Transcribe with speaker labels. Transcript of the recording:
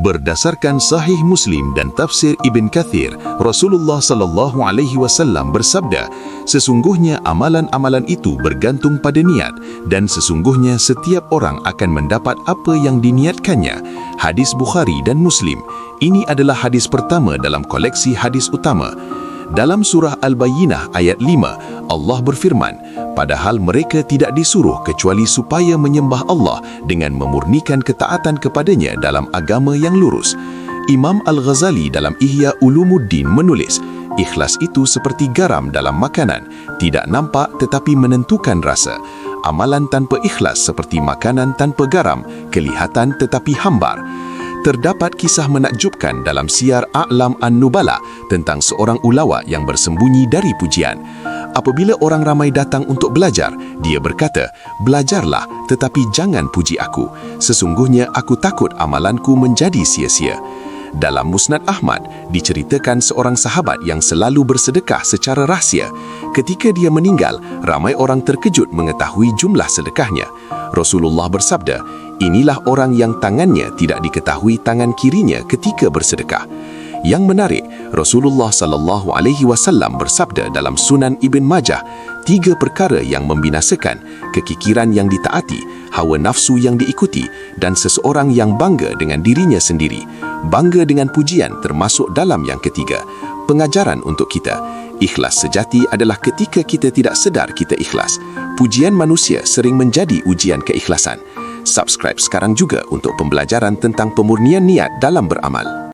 Speaker 1: Berdasarkan Sahih Muslim dan tafsir Ibn Kathir, Rasulullah sallallahu alaihi wasallam bersabda, sesungguhnya amalan-amalan itu bergantung pada niat dan sesungguhnya setiap orang akan mendapat apa yang diniatkannya. Hadis Bukhari dan Muslim. Ini adalah hadis pertama dalam koleksi hadis utama. Dalam surah Al-Bayyinah ayat 5, Allah berfirman, padahal mereka tidak disuruh kecuali supaya menyembah Allah dengan memurnikan ketaatan kepadanya dalam agama yang lurus. Imam Al-Ghazali dalam Ihya Ulumuddin menulis, ikhlas itu seperti garam dalam makanan, tidak nampak tetapi menentukan rasa. Amalan tanpa ikhlas seperti makanan tanpa garam, kelihatan tetapi hambar. Terdapat kisah menakjubkan dalam Siyar A'lam An-Nubala tentang seorang ulama yang bersembunyi dari pujian. Apabila orang ramai datang untuk belajar, dia berkata, belajarlah tetapi jangan puji aku. Sesungguhnya aku takut amalanku menjadi sia-sia. Dalam Musnad Ahmad, diceritakan seorang sahabat yang selalu bersedekah secara rahsia. Ketika dia meninggal, ramai orang terkejut mengetahui jumlah sedekahnya. Rasulullah bersabda, inilah orang yang tangannya tidak diketahui tangan kirinya ketika bersedekah. Yang menarik, Rasulullah sallallahu alaihi wasallam bersabda dalam Sunan Ibn Majah, 3 perkara yang membinasakan, kekikiran yang ditaati, hawa nafsu yang diikuti, dan seseorang yang bangga dengan dirinya sendiri. Bangga dengan pujian termasuk dalam yang ketiga. Pengajaran untuk kita, ikhlas sejati adalah ketika kita tidak sedar kita ikhlas. Pujian manusia sering menjadi ujian keikhlasan. Subscribe sekarang juga untuk pembelajaran tentang pemurnian niat dalam beramal.